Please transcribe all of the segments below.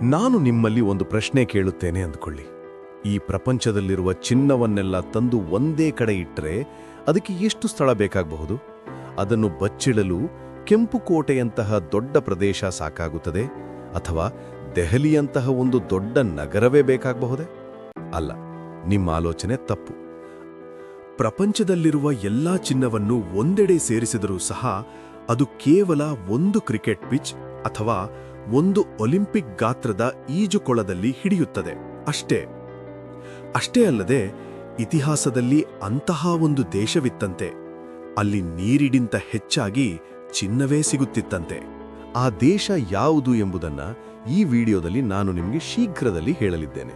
ನಾನು ನಿಮ್ಮಲ್ಲಿ ಒಂದು ಪ್ರಶ್ನೆ ಕೇಳುತ್ತೇನೆ ಅಂದ್ಕೊಳ್ಳಿ. ಈ ಪ್ರಪಂಚದಲ್ಲಿರುವ ಚಿನ್ನವನ್ನೆಲ್ಲ ತಂದು ಒಂದೇ ಕಡೆ ಇಟ್ಟರೆ ಅದಕ್ಕೆ ಎಷ್ಟು ಸ್ಥಳ ಬೇಕಾಗಬಹುದು? ಅದನ್ನು ಬಚ್ಚಿಡಲು ಕೆಂಪು ಕೋಟೆಯಂತಹ ದೊಡ್ಡ ಪ್ರದೇಶ ಸಾಕಾಗುತ್ತದೆ, ಅಥವಾ ದೆಹಲಿಯಂತಹ ಒಂದು ದೊಡ್ಡ ನಗರವೇ ಬೇಕಾಗಬಹುದೇ? ಅಲ್ಲ, ನಿಮ್ಮ ಆಲೋಚನೆ ತಪ್ಪು. ಪ್ರಪಂಚದಲ್ಲಿರುವ ಎಲ್ಲಾ ಚಿನ್ನವನ್ನು ಒಂದೆಡೆ ಸೇರಿಸಿದರೂ ಸಹ ಅದು ಕೇವಲ ಒಂದು ಕ್ರಿಕೆಟ್ ಪಿಚ್ ಅಥವಾ ಒಂದು ಒಲಿಂಪಿಕ್ ಗಾತ್ರದ ಈಜುಕೊಳದಲ್ಲಿ ಹಿಡಿಯುತ್ತದೆ ಅಷ್ಟೇ ಅಲ್ಲದೆ, ಇತಿಹಾಸದಲ್ಲಿ ಅಂತಹ ಒಂದು ದೇಶವಿತ್ತಂತೆ. ಅಲ್ಲಿ ನೀರಿಗಿಂತ ಹೆಚ್ಚಾಗಿ ಚಿನ್ನವೇ ಸಿಗುತ್ತಿತ್ತಂತೆ. ಆ ದೇಶ ಯಾವುದು ಎಂಬುದನ್ನು ಈ ವಿಡಿಯೋದಲ್ಲಿ ನಾನು ನಿಮಗೆ ಶೀಘ್ರದಲ್ಲಿ ಹೇಳಲಿದ್ದೇನೆ.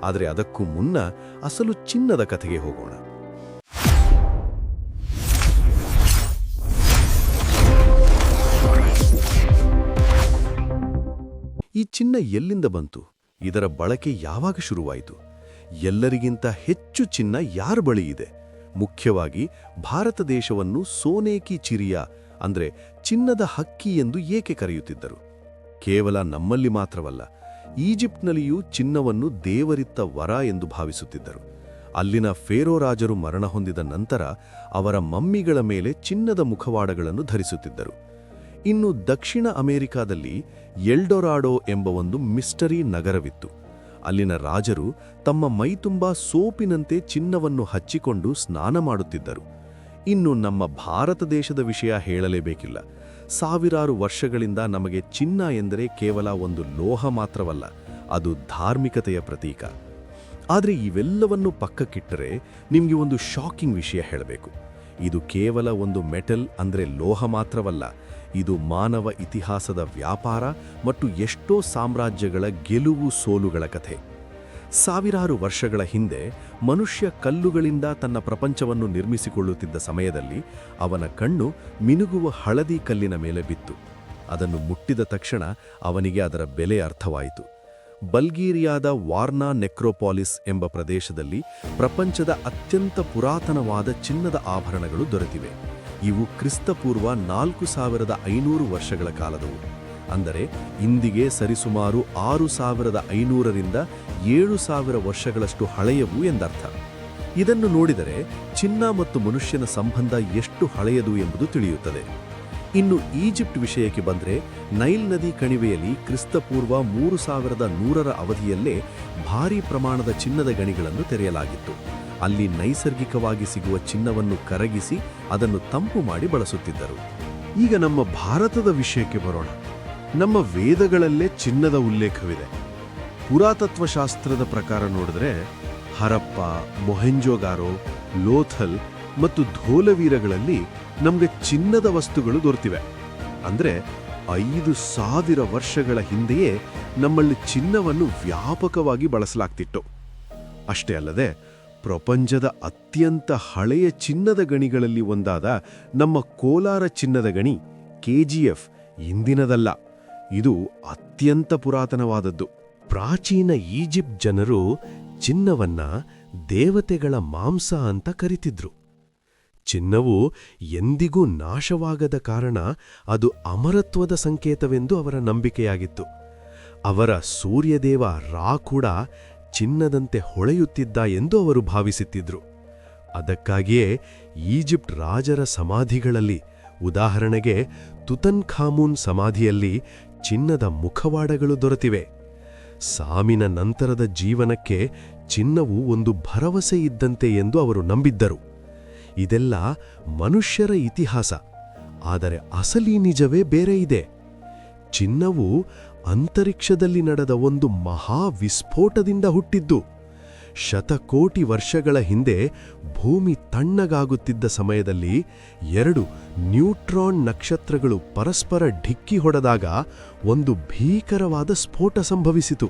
ಆದರೆ ಅದಕ್ಕೂ ಮುನ್ನ ಅಸಲು ಚಿನ್ನದ ಕಥೆಗೆ ಹೋಗೋಣ. ಈ ಚಿನ್ನ ಎಲ್ಲಿಂದ ಬಂತು? ಇದರ ಬಳಕೆ ಯಾವಾಗ ಶುರುವಾಯಿತು? ಎಲ್ಲರಿಗಿಂತ ಹೆಚ್ಚು ಚಿನ್ನ ಯಾರ ಬಳಿ ಇದೆ? ಮುಖ್ಯವಾಗಿ ಭಾರತ ದೇಶವನ್ನು ಸೋನೆ ಕಿ ಚಿರಿಯಾ ಅಂದ್ರೆ ಚಿನ್ನದ ಹಕ್ಕಿ ಎಂದು ಏಕೆ ಕರೆಯುತ್ತಿದ್ದರು? ಕೇವಲ ನಮ್ಮಲ್ಲಿ ಮಾತ್ರವಲ್ಲ, ಈಜಿಪ್ಟ್ನಲ್ಲಿಯೂ ಚಿನ್ನವನ್ನು ದೇವರಿತ್ತ ವರ ಎಂದು ಭಾವಿಸುತ್ತಿದ್ದರು. ಅಲ್ಲಿನ ಫೇರೋ ರಾಜರು ಮರಣ ಹೊಂದಿದ ನಂತರ ಅವರ ಮಮ್ಮಿಗಳ ಮೇಲೆ ಚಿನ್ನದ ಮುಖವಾಡಗಳನ್ನು ಧರಿಸುತ್ತಿದ್ದರು. ಇನ್ನು ದಕ್ಷಿಣ ಅಮೆರಿಕಾದಲ್ಲಿ ಎಲ್ಡೊರಾಡೋ ಎಂಬ ಒಂದು ಮಿಸ್ಟರಿ ನಗರವಿತ್ತು. ಅಲ್ಲಿನ ರಾಜರು ತಮ್ಮ ಮೈತುಂಬಾ ಸೋಪಿನಂತೆ ಚಿನ್ನವನ್ನು ಹಚ್ಚಿಕೊಂಡು ಸ್ನಾನ ಮಾಡುತ್ತಿದ್ದರು. ಇನ್ನು ನಮ್ಮ ಭಾರತ ದೇಶದ ವಿಷಯ ಹೇಳಲೇಬೇಕಿಲ್ಲ. ಸಾವಿರಾರು ವರ್ಷಗಳಿಂದ ನಮಗೆ ಚಿನ್ನ ಎಂದರೆ ಕೇವಲ ಒಂದು ಲೋಹ ಮಾತ್ರವಲ್ಲ, ಅದು ಧಾರ್ಮಿಕತೆಯ ಪ್ರತೀಕ. ಆದರೆ ಇವೆಲ್ಲವನ್ನು ಪಕ್ಕಕ್ಕಿಟ್ಟರೆ ನಿಮಗೆ ಒಂದು ಶಾಕಿಂಗ್ ವಿಷಯ ಹೇಳಬೇಕು. ಇದು ಕೇವಲ ಒಂದು ಮೆಟಲ್ ಅಂದರೆ ಲೋಹ ಮಾತ್ರವಲ್ಲ, ಇದು ಮಾನವ ಇತಿಹಾಸದ ವ್ಯಾಪಾರ ಮತ್ತು ಎಷ್ಟೋ ಸಾಮ್ರಾಜ್ಯಗಳ ಗೆಲುವು ಸೋಲುಗಳ ಕಥೆ. ಸಾವಿರಾರು ವರ್ಷಗಳ ಹಿಂದೆ ಮನುಷ್ಯ ಕಲ್ಲುಗಳಿಂದ ತನ್ನ ಪ್ರಪಂಚವನ್ನು ನಿರ್ಮಿಸಿಕೊಳ್ಳುತ್ತಿದ್ದ ಸಮಯದಲ್ಲಿ ಅವನ ಕಣ್ಣು ಮಿನುಗುವ ಹಳದಿ ಕಲ್ಲಿನ ಮೇಲೆ ಬಿತ್ತು. ಅದನ್ನು ಮುಟ್ಟಿದ ತಕ್ಷಣ ಅವನಿಗೆ ಅದರ ಬೆಲೆ ಅರ್ಥವಾಯಿತು. ಬಲ್ಗೇರಿಯಾದ ವಾರ್ನಾ ನೆಕ್ರೋಪಾಲಿಸ್ ಎಂಬ ಪ್ರದೇಶದಲ್ಲಿ ಪ್ರಪಂಚದ ಅತ್ಯಂತ ಪುರಾತನವಾದ ಚಿನ್ನದ ಆಭರಣಗಳು ದೊರೆತಿವೆ. ಇವು ಕ್ರಿಸ್ತಪೂರ್ವ 4500 ವರ್ಷಗಳ ಕಾಲದವು. ಅಂದರೆ ಇಂದಿಗೆ ಸರಿಸುಮಾರು 6500ರಿಂದ 7000 ವರ್ಷಗಳಷ್ಟು ಹಳೆಯವು ಎಂದರ್ಥ. ಇದನ್ನು ನೋಡಿದರೆ ಚಿನ್ನ ಮತ್ತು ಮನುಷ್ಯನ ಸಂಬಂಧ ಎಷ್ಟು ಹಳೆಯದು ಎಂಬುದು ತಿಳಿಯುತ್ತದೆ. ಇನ್ನು ಈಜಿಪ್ಟ್ ವಿಷಯಕ್ಕೆ ಬಂದರೆ, ನೈಲ್ ನದಿ ಕಣಿವೆಯಲ್ಲಿ ಕ್ರಿಸ್ತಪೂರ್ವ 3100ರ ಅವಧಿಯಲ್ಲೇ ಭಾರೀ ಪ್ರಮಾಣದ ಚಿನ್ನದ ಗಣಿಗಳನ್ನು ತೆರೆಯಲಾಗಿತ್ತು. ಅಲ್ಲಿ ನೈಸರ್ಗಿಕವಾಗಿ ಸಿಗುವ ಚಿನ್ನವನ್ನು ಕರಗಿಸಿ ಅದನ್ನು ತಂಪು ಮಾಡಿ ಬಳಸುತ್ತಿದ್ದರು. ಈಗ ನಮ್ಮ ಭಾರತದ ವಿಷಯಕ್ಕೆ ಬರೋಣ. ನಮ್ಮ ವೇದಗಳಲ್ಲೇ ಚಿನ್ನದ ಉಲ್ಲೇಖವಿದೆ. ಪುರಾತತ್ವಶಾಸ್ತ್ರದ ಪ್ರಕಾರ ನೋಡಿದ್ರೆ ಹರಪ್ಪ, ಮೊಹೆಂಜೊದಾರೋ, ಲೋಥಲ್ ಮತ್ತು ಧೋಲವೀರಗಳಲ್ಲಿ ನಮಗೆ ಚಿನ್ನದ ವಸ್ತುಗಳು ದೊರೆತಿವೆ. ಅಂದರೆ 5000 ವರ್ಷಗಳ ಹಿಂದೆಯೇ ನಮ್ಮಲ್ಲಿ ಚಿನ್ನವನ್ನು ವ್ಯಾಪಕವಾಗಿ ಬಳಸಲಾಗ್ತಿತ್ತು. ಅಷ್ಟೇ ಅಲ್ಲದೆ, ಪ್ರಪಂಚದ ಅತ್ಯಂತ ಹಳೆಯ ಚಿನ್ನದ ಗಣಿಗಳಲ್ಲಿ ಒಂದಾದ ನಮ್ಮ ಕೋಲಾರ ಚಿನ್ನದ ಗಣಿ KGF ಇಂದಿನದಲ್ಲ, ಇದು ಅತ್ಯಂತ ಪುರಾತನವಾದದ್ದು. ಪ್ರಾಚೀನ ಈಜಿಪ್ಟ್ ಜನರು ಚಿನ್ನವನ್ನ ದೇವತೆಗಳ ಮಾಂಸ ಅಂತ ಕರಿತಿದ್ರು. ಚಿನ್ನವು ಎಂದಿಗೂ ನಾಶವಾಗದ ಕಾರಣ ಅದು ಅಮರತ್ವದ ಸಂಕೇತವೆಂದು ಅವರ ನಂಬಿಕೆಯಾಗಿತ್ತು. ಅವರ ಸೂರ್ಯದೇವ ರಾ ಕೂಡ ಚಿನ್ನದಂತೆ ಹೊಳೆಯುತ್ತಿದ್ದ ಎಂದು ಅವರು ಭಾವಿಸುತ್ತಿದ್ದರು. ಅದಕ್ಕಾಗಿಯೇ ಈಜಿಪ್ಟ್ ರಾಜರ ಸಮಾಧಿಗಳಲ್ಲಿ, ಉದಾಹರಣೆಗೆ ತುತನ್ಖಾಮೂನ್ ಸಮಾಧಿಯಲ್ಲಿ ಚಿನ್ನದ ಮುಖವಾಡಗಳು ದೊರೆತಿವೆ. ಸಾವಿನ ನಂತರದ ಜೀವನಕ್ಕೆ ಚಿನ್ನವು ಒಂದು ಭರವಸೆ ಇದ್ದಂತೆ ಎಂದು ಅವರು ನಂಬಿದ್ದರು. ಇದೆಲ್ಲ ಮನುಷ್ಯರ ಇತಿಹಾಸ. ಆದರೆ ಅಸಲಿ ನಿಜವೇ ಬೇರೆ ಇದೆ. ಚಿನ್ನವು ಅಂತರಿಕ್ಷದಲ್ಲಿ ನಡೆದ ಒಂದು ಮಹಾ ವಿಸ್ಫೋಟದಿಂದ ಹುಟ್ಟಿದ್ದು. ಶತಕೋಟಿ ವರ್ಷಗಳ ಹಿಂದೆ ಭೂಮಿ ತಣ್ಣಗಾಗುತ್ತಿದ್ದ ಸಮಯದಲ್ಲಿ 2 ನ್ಯೂಟ್ರಾನ್ ನಕ್ಷತ್ರಗಳು ಪರಸ್ಪರ ಢಿಕ್ಕಿ ಹೊಡೆದಾಗ ಒಂದು ಭೀಕರವಾದ ಸ್ಫೋಟ ಸಂಭವಿಸಿತು.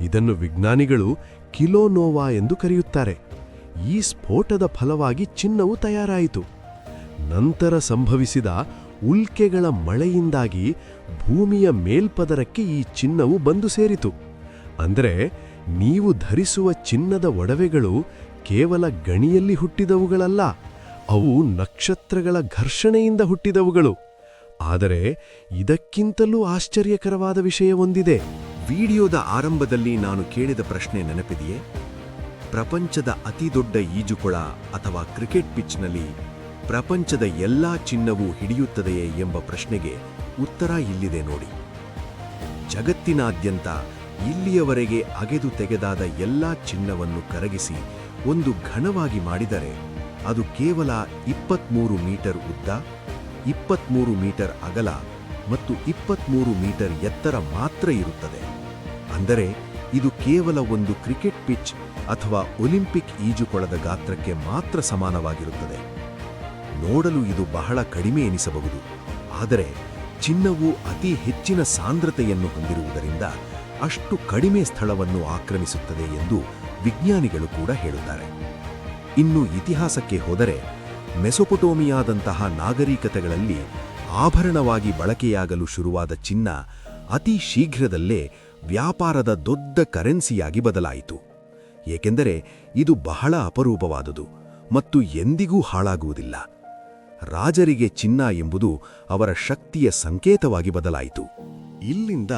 ಇದನ್ನು ವಿಜ್ಞಾನಿಗಳು ಕಿಲೋನೋವಾ ಎಂದು ಕರೆಯುತ್ತಾರೆ. ಈ ಸ್ಫೋಟದ ಫಲವಾಗಿ ಚಿನ್ನವು ತಯಾರಾಯಿತು. ನಂತರ ಸಂಭವಿಸಿದ ಉಲ್ಕೆಗಳ ಮಳೆಯಿಂದಾಗಿ ಭೂಮಿಯ ಮೇಲ್ಪದರಕ್ಕೆ ಈ ಚಿನ್ನವು ಬಂದು ಸೇರಿತು. ಅಂದರೆ ನೀವು ಧರಿಸುವ ಚಿನ್ನದ ಒಡವೆಗಳು ಕೇವಲ ಗಣಿಯಲ್ಲಿ ಹುಟ್ಟಿದವುಗಳಲ್ಲ, ಅವು ನಕ್ಷತ್ರಗಳ ಘರ್ಷಣೆಯಿಂದ ಹುಟ್ಟಿದವುಗಳು. ಆದರೆ ಇದಕ್ಕಿಂತಲೂ ಆಶ್ಚರ್ಯಕರವಾದ ವಿಷಯವೊಂದಿದೆ. ವಿಡಿಯೋದ ಆರಂಭದಲ್ಲಿ ನಾನು ಕೇಳಿದ ಪ್ರಶ್ನೆ ನೆನಪಿದೆಯೇ? ಪ್ರಪಂಚದ ಅತಿದೊಡ್ಡ ಈಜುಕೊಳ ಅಥವಾ ಕ್ರಿಕೆಟ್ ಪಿಚ್ನಲ್ಲಿ ಪ್ರಪಂಚದ ಎಲ್ಲಾ ಚಿನ್ನವೂ ಹಿಡಿಯುತ್ತದೆಯೇ ಎಂಬ ಪ್ರಶ್ನೆಗೆ ಉತ್ತರ ಇಲ್ಲಿದೆ ನೋಡಿ. ಜಗತ್ತಿನಾದ್ಯಂತ ಇಲ್ಲಿಯವರೆಗೆ ಅಗೆದು ತೆಗೆದಾದ ಎಲ್ಲಾ ಚಿನ್ನವನ್ನು ಕರಗಿಸಿ ಒಂದು ಘನವಾಗಿ ಮಾಡಿದರೆ ಅದು ಕೇವಲ 23 ಮೀಟರ್ ಉದ್ದ, 23 ಮೀಟರ್ ಅಗಲ ಮತ್ತು 23 ಮೀಟರ್ ಎತ್ತರ ಮಾತ್ರ ಇರುತ್ತದೆ. ಅಂದರೆ ಇದು ಕೇವಲ ಒಂದು ಕ್ರಿಕೆಟ್ ಪಿಚ್ ಅಥವಾ ಒಲಿಂಪಿಕ್ ಈಜುಕೊಳದ ಗಾತ್ರಕ್ಕೆ ಮಾತ್ರ ಸಮಾನವಾಗಿರುತ್ತದೆ. ನೋಡಲು ಇದು ಬಹಳ ಕಡಿಮೆ ಎನಿಸಬಹುದು, ಆದರೆ ಚಿನ್ನವು ಅತಿ ಹೆಚ್ಚಿನ ಸಾಂದ್ರತೆಯನ್ನು ಹೊಂದಿರುವುದರಿಂದ ಅಷ್ಟು ಕಡಿಮೆ ಸ್ಥಳವನ್ನು ಆಕ್ರಮಿಸುತ್ತದೆ ಎಂದು ವಿಜ್ಞಾನಿಗಳು ಕೂಡ ಹೇಳುತ್ತಾರೆ. ಇನ್ನು ಇತಿಹಾಸಕ್ಕೆ ಹೋದರೆ ಮೆಸೊಪೊಟೋಮಿಯಾದಂತಹ ನಾಗರಿಕತೆಗಳಲ್ಲಿ ಆಭರಣವಾಗಿ ಬಳಕೆಯಾಗಲು ಶುರುವಾದ ಚಿನ್ನ ಅತಿ ಶೀಘ್ರದಲ್ಲೇ ವ್ಯಾಪಾರದ ದೊಡ್ಡ ಕರೆನ್ಸಿಯಾಗಿ ಬದಲಾಯಿತು. ಏಕೆಂದರೆ ಇದು ಬಹಳ ಅಪರೂಪವಾದುದು ಮತ್ತು ಎಂದಿಗೂ ಹಾಳಾಗುವುದಿಲ್ಲ. ರಾಜರಿಗೆ ಚಿನ್ನ ಎಂಬುದು ಅವರ ಶಕ್ತಿಯ ಸಂಕೇತವಾಗಿ ಬದಲಾಯಿತು. ಇಲ್ಲಿಂದ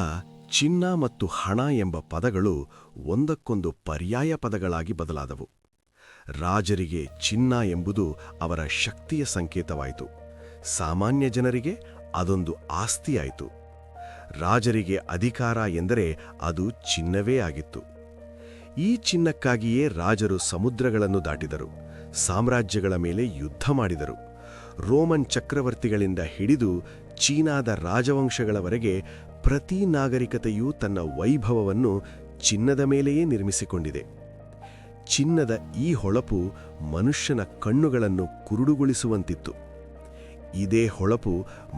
ಚಿನ್ನ ಮತ್ತು ಹಣ ಎಂಬ ಪದಗಳು ಒಂದಕ್ಕೊಂದು ಪರ್ಯಾಯ ಪದಗಳಾಗಿ ಬದಲಾದವು. ರಾಜರಿಗೆ ಚಿನ್ನ ಎಂಬುದು ಅವರ ಶಕ್ತಿಯ ಸಂಕೇತವಾಯಿತು. ಸಾಮಾನ್ಯ ಜನರಿಗೆ ಅದೊಂದು ಆಸ್ತಿಯಾಯಿತು. ರಾಜರಿಗೆ ಅಧಿಕಾರ ಎಂದರೆ ಅದು ಚಿನ್ನವೇ ಆಗಿತ್ತು. ಈ ಚಿನ್ನಕ್ಕಾಗಿಯೇ ರಾಜರು ಸಮುದ್ರಗಳನ್ನು ದಾಟಿದರು, ಸಾಮ್ರಾಜ್ಯಗಳ ಮೇಲೆ ಯುದ್ಧ ಮಾಡಿದರು. ರೋಮನ್ ಚಕ್ರವರ್ತಿಗಳಿಂದ ಹಿಡಿದು ಚೀನಾದ ರಾಜವಂಶಗಳವರೆಗೆ ಪ್ರತಿ ನಾಗರಿಕತೆಯೂ ತನ್ನ ವೈಭವವನ್ನು ಚಿನ್ನದ ಮೇಲೆಯೇ ನಿರ್ಮಿಸಿಕೊಂಡಿದೆ. ಚಿನ್ನದ ಈ ಹೊಳಪು ಮನುಷ್ಯನ ಕಣ್ಣುಗಳನ್ನು ಕುರುಡುಗೊಳಿಸುವಂತಿತ್ತು. ಇದೇ ಹೊಳಪು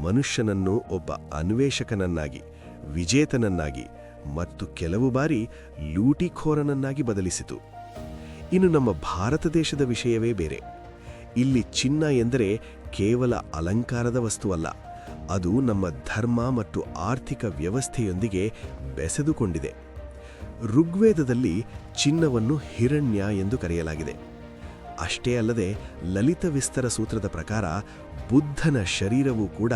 ಮನುಷ್ಯನನ್ನು ಒಬ್ಬ ಅನ್ವೇಷಕನನ್ನಾಗಿ, ವಿಜೇತನನ್ನಾಗಿ ಮತ್ತು ಕೆಲವು ಬಾರಿ ಲೂಟಿಖೋರನನ್ನಾಗಿ ಬದಲಿಸಿತು. ಇನ್ನು ನಮ್ಮ ಭಾರತ ದೇಶದ ವಿಷಯವೇ ಬೇರೆ. ಇಲ್ಲಿ ಚಿನ್ನ ಎಂದರೆ ಕೇವಲ ಅಲಂಕಾರದ ವಸ್ತುವಲ್ಲ, ಅದು ನಮ್ಮ ಧರ್ಮ ಮತ್ತು ಆರ್ಥಿಕ ವ್ಯವಸ್ಥೆಯೊಂದಿಗೆ ಬೆಸೆದುಕೊಂಡಿದೆ. ಋಗ್ವೇದದಲ್ಲಿ ಚಿನ್ನವನ್ನು ಹಿರಣ್ಯ ಎಂದು ಕರೆಯಲಾಗಿದೆ. ಅಷ್ಟೇ ಅಲ್ಲದೆ ಲಲಿತ ವಿಸ್ತರ ಸೂತ್ರದ ಪ್ರಕಾರ ಬುದ್ಧನ ಶರೀರವೂ ಕೂಡ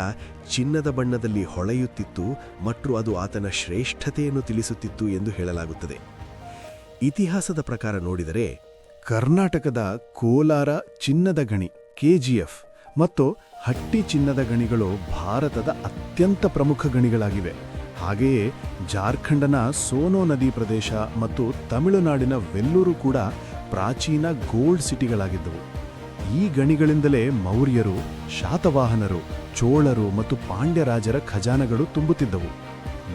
ಚಿನ್ನದ ಬಣ್ಣದಲ್ಲಿ ಹೊಳೆಯುತ್ತಿತ್ತು ಮತ್ತು ಅದು ಆತನ ಶ್ರೇಷ್ಠತೆಯನ್ನು ತಿಳಿಸುತ್ತಿತ್ತು ಎಂದು ಹೇಳಲಾಗುತ್ತದೆ. ಇತಿಹಾಸದ ಪ್ರಕಾರ ನೋಡಿದರೆ ಕರ್ನಾಟಕದ ಕೋಲಾರ ಚಿನ್ನದ ಗಣಿ KGF ಮತ್ತು ಹಟ್ಟಿ ಚಿನ್ನದ ಗಣಿಗಳು ಭಾರತದ ಅತ್ಯಂತ ಪ್ರಮುಖ ಗಣಿಗಳಾಗಿವೆ. ಹಾಗೆಯೇ ಜಾರ್ಖಂಡ್ನ ಸೋನೋ ನದಿ ಪ್ರದೇಶ ಮತ್ತು ತಮಿಳುನಾಡಿನ ವೆಲ್ಲೂರು ಕೂಡ ಪ್ರಾಚೀನ ಗೋಲ್ಡ್ ಸಿಟಿಗಳಾಗಿದ್ದವು. ಈ ಗಣಿಗಳಿಂದಲೇ ಮೌರ್ಯರು, ಶಾತವಾಹನರು, ಚೋಳರು ಮತ್ತು ಪಾಂಡ್ಯ ರಾಜರ ಖಜಾನೆಗಳು ತುಂಬುತ್ತಿದ್ದವು.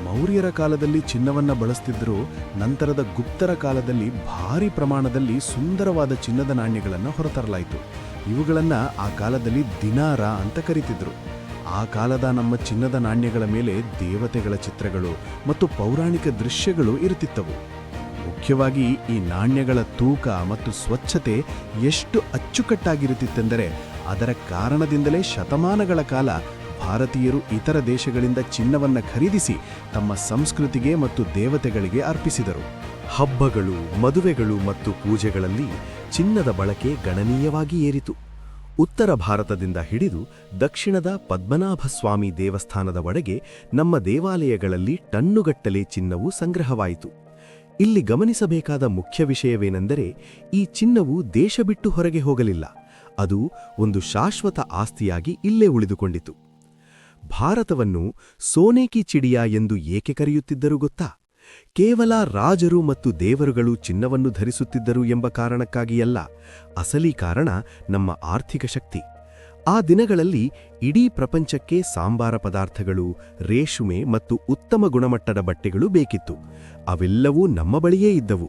ಮೌರ್ಯರ ಕಾಲದಲ್ಲಿ ಚಿನ್ನವನ್ನ ಬಳಸ್ತಿದ್ದರೂ ನಂತರದ ಗುಪ್ತರ ಕಾಲದಲ್ಲಿ ಭಾರೀ ಪ್ರಮಾಣದಲ್ಲಿ ಸುಂದರವಾದ ಚಿನ್ನದ ನಾಣ್ಯಗಳನ್ನು ಹೊರತರಲಾಯಿತು. ಇವುಗಳನ್ನು ಆ ಕಾಲದಲ್ಲಿ ದಿನಾರ ಅಂತ ಕರೀತಿದ್ರು. ಆ ಕಾಲದ ನಮ್ಮ ಚಿನ್ನದ ನಾಣ್ಯಗಳ ಮೇಲೆ ದೇವತೆಗಳ ಚಿತ್ರಗಳು ಮತ್ತು ಪೌರಾಣಿಕ ದೃಶ್ಯಗಳು ಇರುತ್ತಿದ್ದವು. ಮುಖ್ಯವಾಗಿ ಈ ನಾಣ್ಯಗಳ ತೂಕ ಮತ್ತು ಸ್ವಚ್ಛತೆ ಎಷ್ಟು ಅಚ್ಚುಕಟ್ಟಾಗಿರುತ್ತಿತ್ತೆಂದರೆ ಅದರ ಕಾರಣದಿಂದಲೇ ಶತಮಾನಗಳ ಕಾಲ ಭಾರತೀಯರು ಇತರ ದೇಶಗಳಿಂದ ಚಿನ್ನವನ್ನು ಖರೀದಿಸಿ ತಮ್ಮ ಸಂಸ್ಕೃತಿಗೆ ಮತ್ತು ದೇವತೆಗಳಿಗೆ ಅರ್ಪಿಸಿದರು. ಹಬ್ಬಗಳು, ಮದುವೆಗಳು ಮತ್ತು ಪೂಜೆಗಳಲ್ಲಿ ಚಿನ್ನದ ಬಳಕೆ ಗಣನೀಯವಾಗಿ ಏರಿತು. ಉತ್ತರ ಭಾರತದಿಂದ ಹಿಡಿದು ದಕ್ಷಿಣದ ಪದ್ಮನಾಭಸ್ವಾಮಿ ದೇವಸ್ಥಾನದವರೆಗೆ ನಮ್ಮ ದೇವಾಲಯಗಳಲ್ಲಿ ಟನ್ನುಗಟ್ಟಲೆ ಚಿನ್ನವು ಸಂಗ್ರಹವಾಯಿತು. ಇಲ್ಲಿ ಗಮನಿಸಬೇಕಾದ ಮುಖ್ಯ ವಿಷಯವೇನೆಂದರೆ ಈ ಚಿನ್ನವು ದೇಶ ಬಿಟ್ಟು ಹೊರಗೆ ಹೋಗಲಿಲ್ಲ. ಅದು ಒಂದು ಶಾಶ್ವತ ಆಸ್ತಿಯಾಗಿ ಇಲ್ಲೇ ಉಳಿದುಕೊಂಡಿತು. ಭಾರತವನ್ನು ಸೋನೆ ಕಿ ಚಿಡಿಯಾ ಎಂದು ಏಕೆ ಕರೆಯುತ್ತಿದ್ದರು ಗೊತ್ತಾ? ಕೇವಲ ರಾಜರು ಮತ್ತು ದೇವರುಗಳು ಚಿನ್ನವನ್ನು ಧರಿಸುತ್ತಿದ್ದರು ಎಂಬ ಕಾರಣಕ್ಕಾಗಿಯಲ್ಲ. ಅಸಲಿ ಕಾರಣ ನಮ್ಮ ಆರ್ಥಿಕ ಶಕ್ತಿ. ಆ ದಿನಗಳಲ್ಲಿ ಇಡೀ ಪ್ರಪಂಚಕ್ಕೆ ಸಾಂಬಾರ ಪದಾರ್ಥಗಳು, ರೇಷ್ಮೆ ಮತ್ತು ಉತ್ತಮ ಗುಣಮಟ್ಟದ ಬಟ್ಟೆಗಳು ಬೇಕಿತ್ತು. ಅವೆಲ್ಲವೂ ನಮ್ಮ ಬಳಿಯೇ ಇದ್ದವು.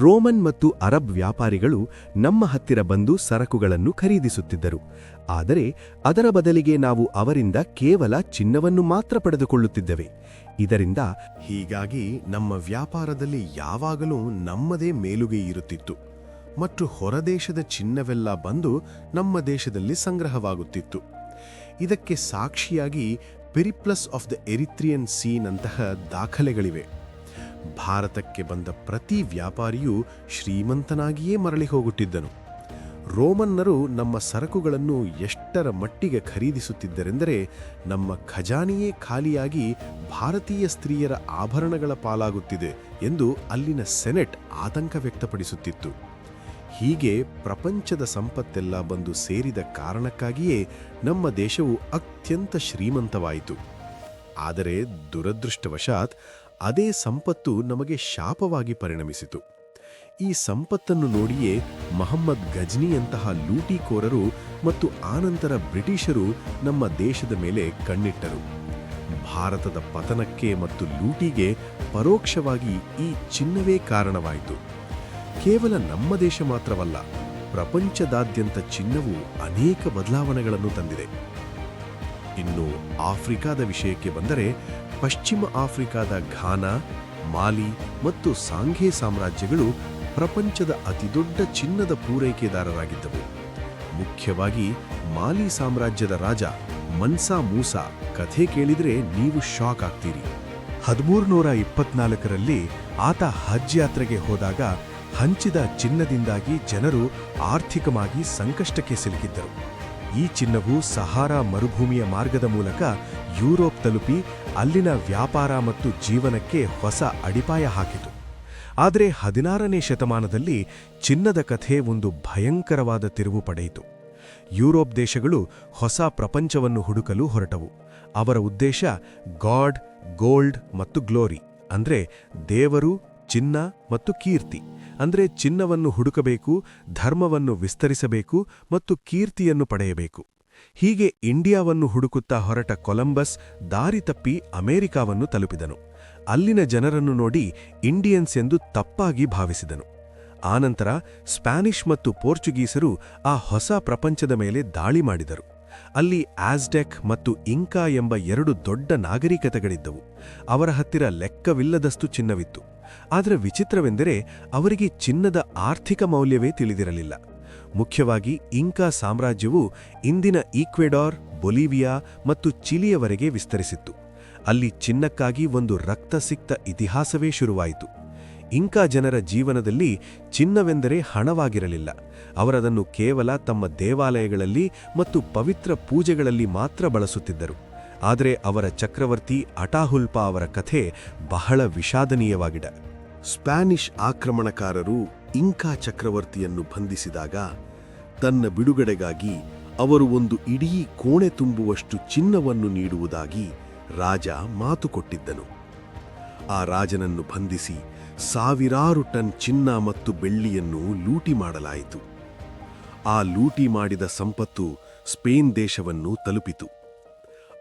ರೋಮನ್ ಮತ್ತು ಅರಬ್ ವ್ಯಾಪಾರಿಗಳು ನಮ್ಮ ಹತ್ತಿರ ಬಂದು ಸರಕುಗಳನ್ನು ಖರೀದಿಸುತ್ತಿದ್ದರು. ಆದರೆ ಅದರ ಬದಲಿಗೆ ನಾವು ಅವರಿಂದ ಕೇವಲ ಚಿನ್ನವನ್ನು ಮಾತ್ರ ಪಡೆದುಕೊಳ್ಳುತ್ತಿದ್ದೆವೆ. ಇದರಿಂದ ಹೀಗಾಗಿ ನಮ್ಮ ವ್ಯಾಪಾರದಲ್ಲಿ ಯಾವಾಗಲೂ ನಮ್ಮದೇ ಮೇಲುಗೈ ಇರುತ್ತಿತ್ತು ಮತ್ತು ಹೊರದೇಶದ ಚಿನ್ನವೆಲ್ಲ ಬಂದು ನಮ್ಮ ದೇಶದಲ್ಲಿ ಸಂಗ್ರಹವಾಗುತ್ತಿತ್ತು. ಇದಕ್ಕೆ ಸಾಕ್ಷಿಯಾಗಿ ಪೆರಿಪ್ಲಸ್ ಆಫ್ ದ ಎರಿತ್ರಿಯನ್ ಸೀನಂತಹ ದಾಖಲೆಗಳಿವೆ. ಭಾರತಕ್ಕೆ ಬಂದ ಪ್ರತಿ ವ್ಯಾಪಾರಿಯೂ ಶ್ರೀಮಂತನಾಗಿಯೇ ಮರಳಿ ಹೋಗುತ್ತಿದ್ದನು. ರೋಮನ್ನರು ನಮ್ಮ ಸರಕುಗಳನ್ನು ಎಷ್ಟರ ಮಟ್ಟಿಗೆ ಖರೀದಿಸುತ್ತಿದ್ದರೆಂದರೆ ನಮ್ಮ ಖಜಾನೆಯೇ ಖಾಲಿಯಾಗಿ ಭಾರತೀಯ ಸ್ತ್ರೀಯರ ಆಭರಣಗಳ ಪಾಲಾಗುತ್ತಿದೆ ಎಂದು ಅಲ್ಲಿನ ಸೆನೆಟ್ ಆತಂಕ ವ್ಯಕ್ತಪಡಿಸುತ್ತಿತ್ತು. ಹೀಗೆ ಪ್ರಪಂಚದ ಸಂಪತ್ತೆಲ್ಲ ಬಂದು ಸೇರಿದ ಕಾರಣಕ್ಕಾಗಿಯೇ ನಮ್ಮ ದೇಶವು ಅತ್ಯಂತ ಶ್ರೀಮಂತವಾಯಿತು. ಆದರೆ ದುರದೃಷ್ಟವಶಾತ್ ಅದೇ ಸಂಪತ್ತು ನಮಗೆ ಶಾಪವಾಗಿ ಪರಿಣಮಿಸಿತು. ಈ ಸಂಪತ್ತನ್ನು ನೋಡಿಯೇ ಮಹಮ್ಮದ್ ಗಜ್ನಿಯಂತಹ ಲೂಟಿಕೋರರು ಮತ್ತು ಆನಂತರ ಬ್ರಿಟಿಷರು ನಮ್ಮ ದೇಶದ ಮೇಲೆ ಕಣ್ಣಿಟ್ಟರು. ಭಾರತದ ಪತನಕ್ಕೆ ಮತ್ತು ಲೂಟಿಗೆ ಪರೋಕ್ಷವಾಗಿ ಈ ಚಿನ್ನವೇ ಕಾರಣವಾಯಿತು. ಕೇವಲ ನಮ್ಮ ದೇಶ ಮಾತ್ರವಲ್ಲ, ಪ್ರಪಂಚದಾದ್ಯಂತ ಚಿನ್ನವು ಅನೇಕ ಬದಲಾವಣೆಗಳನ್ನು ತಂದಿದೆ. ಇನ್ನು ಆಫ್ರಿಕಾದ ವಿಷಯಕ್ಕೆ ಬಂದರೆ, ಪಶ್ಚಿಮ ಆಫ್ರಿಕಾದ ಘಾನಾ, ಮಾಲಿ ಮತ್ತು ಸಾಂಘೆ ಸಾಮ್ರಾಜ್ಯಗಳು ಪ್ರಪಂಚದ ಅತಿದೊಡ್ಡ ಚಿನ್ನದ ಪೂರೈಕೆದಾರರಾಗಿದ್ದವು. ಮುಖ್ಯವಾಗಿ ಮಾಲಿ ಸಾಮ್ರಾಜ್ಯದ ರಾಜ ಮನ್ಸಾ ಮೂಸಾ ಕಥೆ ಕೇಳಿದರೆ ನೀವು ಶಾಕ್ ಆಗ್ತೀರಿ. 1324ರಲ್ಲಿ ಆತ ಹಜ್ ಯಾತ್ರೆಗೆ ಹೋದಾಗ ಹಂಚಿದ ಚಿನ್ನದಿಂದಾಗಿ ಜನರು ಆರ್ಥಿಕವಾಗಿ ಸಂಕಷ್ಟಕ್ಕೆ ಸಿಲುಕಿದ್ದರು. ಈ ಚಿನ್ನವು ಸಹಾರಾ ಮರುಭೂಮಿಯ ಮಾರ್ಗದ ಮೂಲಕ ಯುರೋಪ್ ತಲುಪಿ ಅಲ್ಲಿನ ವ್ಯಾಪಾರ ಮತ್ತು ಜೀವನಕ್ಕೆ ಹೊಸ ಅಡಿಪಾಯ ಹಾಕಿತು. ಆದರೆ 16ನೇ ಶತಮಾನದಲ್ಲಿ ಚಿನ್ನದ ಕಥೆ ಒಂದು ಭಯಂಕರವಾದ ತಿರುವು ಪಡೆಯಿತು. ಯುರೋಪ್ ದೇಶಗಳು ಹೊಸ ಪ್ರಪಂಚವನ್ನು ಹುಡುಕಲು ಹೊರಟವು. ಅವರ ಉದ್ದೇಶ ಗಾಡ್, ಗೋಲ್ಡ್ ಮತ್ತು ಗ್ಲೋರಿ, ಅಂದ್ರೆ ದೇವರು, ಚಿನ್ನ ಮತ್ತು ಕೀರ್ತಿ. ಅಂದ್ರೆ ಚಿನ್ನವನ್ನು ಹುಡುಕಬೇಕು, ಧರ್ಮವನ್ನು ವಿಸ್ತರಿಸಬೇಕು ಮತ್ತು ಕೀರ್ತಿಯನ್ನು ಪಡೆಯಬೇಕು. ಹೀಗೆ ಇಂಡಿಯಾವನ್ನು ಹುಡುಕುತ್ತಾ ಹೊರಟ ಕೊಲಂಬಸ್ ದಾರಿ ತಪ್ಪಿ ಅಮೆರಿಕಾವನ್ನು ತಲುಪಿದನು. ಅಲ್ಲಿನ ಜನರನ್ನು ನೋಡಿ ಇಂಡಿಯನ್ಸ್ ಎಂದು ತಪ್ಪಾಗಿ ಭಾವಿಸಿದನು. ಆನಂತರ ಸ್ಪ್ಯಾನಿಷ್ ಮತ್ತು ಪೋರ್ಚುಗೀಸರು ಆ ಹೊಸ ಪ್ರಪಂಚದ ಮೇಲೆ ದಾಳಿ ಮಾಡಿದರು. ಅಲ್ಲಿ ಆಜ್ಟೆಕ್ ಮತ್ತು ಇಂಕಾ ಎಂಬ 2 ದೊಡ್ಡ ನಾಗರಿಕತೆಗಳಿದ್ದವು. ಅವರ ಹತ್ತಿರ ಲೆಕ್ಕವಿಲ್ಲದಷ್ಟು ಚಿನ್ನವಿತ್ತು. ಆದರೆ ವಿಚಿತ್ರವೆಂದರೆ ಅವರಿಗೆ ಚಿನ್ನದ ಆರ್ಥಿಕ ಮೌಲ್ಯವೇ ತಿಳಿದಿರಲಿಲ್ಲ. ಮುಖ್ಯವಾಗಿ ಇಂಕಾ ಸಾಮ್ರಾಜ್ಯವು ಇಂದಿನ ಈಕ್ವೆಡಾರ್, ಬೊಲಿವಿಯಾ ಮತ್ತು ಚಿಲಿಯವರೆಗೆ ವಿಸ್ತರಿಸಿತ್ತು. ಅಲ್ಲಿ ಚಿನ್ನಕ್ಕಾಗಿ ಒಂದು ರಕ್ತಸಿಕ್ತ ಇತಿಹಾಸವೇ ಶುರುವಾಯಿತು. ಇಂಕಾ ಜನರ ಜೀವನದಲ್ಲಿ ಚಿನ್ನವೆಂದರೆ ಹಣವಾಗಿರಲಿಲ್ಲ. ಅವರದನ್ನು ಕೇವಲ ತಮ್ಮ ದೇವಾಲಯಗಳಲ್ಲಿ ಮತ್ತು ಪವಿತ್ರ ಪೂಜೆಗಳಲ್ಲಿ ಮಾತ್ರ ಬಳಸುತ್ತಿದ್ದರು. ಆದರೆ ಅವರ ಚಕ್ರವರ್ತಿ ಅಟಾಹುಲ್ಪಾ ಅವರ ಕಥೆ ಬಹಳ ವಿಷಾದನೀಯವಾಗಿದೆ. ಸ್ಪ್ಯಾನಿಷ್ ಆಕ್ರಮಣಕಾರರು ಇಂಕಾ ಚಕ್ರವರ್ತಿಯನ್ನು ಬಂಧಿಸಿದಾಗ ತನ್ನ ಬಿಡುಗಡೆಗಾಗಿ ಅವರು ಒಂದು ಇಡೀ ಕೋಣೆ ತುಂಬುವಷ್ಟು ಚಿನ್ನವನ್ನು ನೀಡುವುದಾಗಿ ರಾಜ ಮಾತು ಕೊಟ್ಟಿದ್ದನು. ಆ ರಾಜನನ್ನು ಬಂಧಿಸಿ ಸಾವಿರಾರು ಟನ್ ಚಿನ್ನ ಮತ್ತು ಬೆಳ್ಳಿಯನ್ನು ಲೂಟಿ ಮಾಡಲಾಯಿತು. ಆ ಲೂಟಿ ಮಾಡಿದ ಸಂಪತ್ತು ಸ್ಪೇನ್ ದೇಶವನ್ನು ತಲುಪಿತು.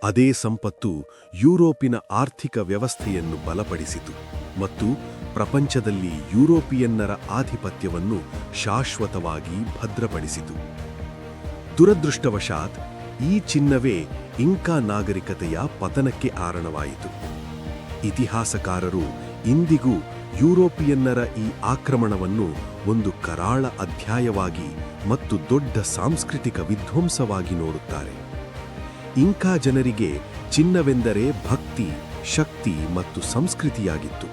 ಅದೇ ಸಂಪತ್ತು ಯುರೋಪಿನ ಆರ್ಥಿಕ ವ್ಯವಸ್ಥೆಯನ್ನು ಬಲಪಡಿಸಿತು ಮತ್ತು ಪ್ರಪಂಚದಲ್ಲಿ ಯುರೋಪಿಯನ್ನರ ಆಧಿಪತ್ಯವನ್ನು ಶಾಶ್ವತವಾಗಿ ಭದ್ರಪಡಿಸಿತು. ದುರದೃಷ್ಟವಶಾತ್ ಈ ಚಿನ್ನವೇ ಇಂಕಾ ನಾಗರಿಕತೆಯ ಪತನಕ್ಕೆ ಕಾರಣವಾಯಿತು. ಇತಿಹಾಸಕಾರರು ಇಂದಿಗೂ ಯುರೋಪಿಯನ್ನರ ಈ ಆಕ್ರಮಣವನ್ನು ಒಂದು ಕರಾಳ ಅಧ್ಯಾಯವಾಗಿ ಮತ್ತು ದೊಡ್ಡ ಸಾಂಸ್ಕೃತಿಕ ವಿಧ್ವಂಸವಾಗಿ ನೋಡುತ್ತಾರೆ. ಇಂಕಾ ಜನರಿಗೆ ಚಿನ್ನವೆಂದರೆ ಭಕ್ತಿ, ಶಕ್ತಿ ಮತ್ತು ಸಂಸ್ಕೃತಿಯಾಗಿತ್ತು.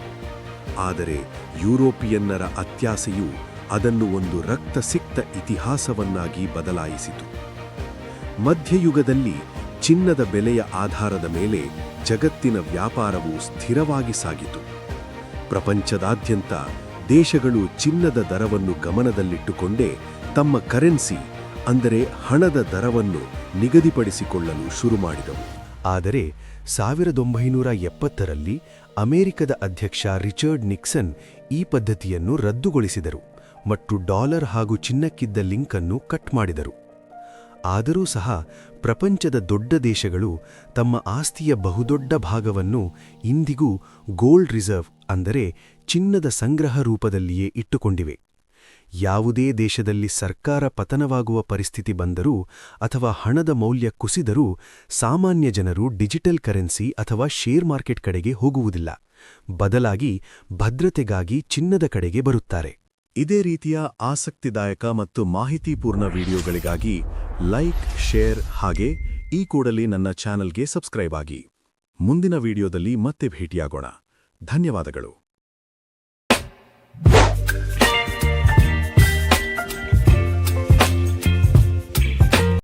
ಆದರೆ ಯುರೋಪಿಯನ್ನರ ಅತ್ಯಾಸೆಯು ಅದನ್ನು ಒಂದು ರಕ್ತಸಿಕ್ತ ಇತಿಹಾಸವನ್ನಾಗಿ ಬದಲಾಯಿಸಿತು. ಮಧ್ಯಯುಗದಲ್ಲಿ ಚಿನ್ನದ ಬೆಲೆಯ ಆಧಾರದ ಮೇಲೆ ಜಗತ್ತಿನ ವ್ಯಾಪಾರವು ಸ್ಥಿರವಾಗಿ ಸಾಗಿತು. ಪ್ರಪಂಚದಾದ್ಯಂತ ದೇಶಗಳು ಚಿನ್ನದ ದರವನ್ನು ಗಮನದಲ್ಲಿಟ್ಟುಕೊಂಡೇ ತಮ್ಮ ಕರೆನ್ಸಿ, ಅಂದರೆ ಹಣದ ದರವನ್ನು ನಿಗದಿಪಡಿಸಿಕೊಳ್ಳಲು ಶುರುಮಾಡಿದವು. ಆದರೆ 1970ರಲ್ಲಿ ಅಮೆರಿಕದ ಅಧ್ಯಕ್ಷ ರಿಚರ್ಡ್ ನಿಕ್ಸನ್ ಈ ಪದ್ಧತಿಯನ್ನು ರದ್ದುಗೊಳಿಸಿದರು ಮತ್ತು ಡಾಲರ್ ಹಾಗೂ ಚಿನ್ನಕ್ಕಿದ್ದ ಲಿಂಕ್ ಅನ್ನು ಕಟ್ ಮಾಡಿದರು. ಆದರೂ ಸಹ ಪ್ರಪಂಚದ ದೊಡ್ಡ ದೇಶಗಳು ತಮ್ಮ ಆಸ್ತಿಯ ಬಹುದೊಡ್ಡ ಭಾಗವನ್ನು ಇಂದಿಗೂ ಗೋಲ್ಡ್ ರಿಸರ್ವ್, ಅಂದರೆ ಚಿನ್ನದ ಸಂಗ್ರಹ ರೂಪದಲ್ಲಿಯೇ ಇಟ್ಟುಕೊಂಡಿವೆ. ಯಾವುದೇ ದೇಶದಲ್ಲಿ ಸರ್ಕಾರ ಪತನವಾಗುವ ಪರಿಸ್ಥಿತಿ ಬಂದರೂ ಅಥವಾ ಹಣದ ಮೌಲ್ಯ ಕುಸಿದರೂ ಸಾಮಾನ್ಯ ಜನರು ಡಿಜಿಟಲ್ ಕರೆನ್ಸಿ ಅಥವಾ ಶೇರ್ ಮಾರ್ಕೆಟ್ ಕಡೆಗೆ ಹೋಗುವುದಿಲ್ಲ. ಬದಲಾಗಿ ಭದ್ರತೆಗಾಗಿ ಚಿನ್ನದ ಕಡೆಗೆ ಬರುತ್ತಾರೆ. ಇದೇ ರೀತಿಯ ಆಸಕ್ತಿದಾಯಕ ಮತ್ತು ಮಾಹಿತಿಪೂರ್ಣ ವಿಡಿಯೋಗಳಿಗಾಗಿ ಲೈಕ್, ಶೇರ್ ಹಾಗೆ ಈ ಕೂಡಲೇ ನನ್ನ ಚಾನೆಲ್ಗೆ ಸಬ್ಸ್ಕ್ರೈಬ್ ಆಗಿ. ಮುಂದಿನ ವಿಡಿಯೋದಲ್ಲಿ ಮತ್ತೆ ಭೇಟಿಯಾಗೋಣ. ಧನ್ಯವಾದಗಳು.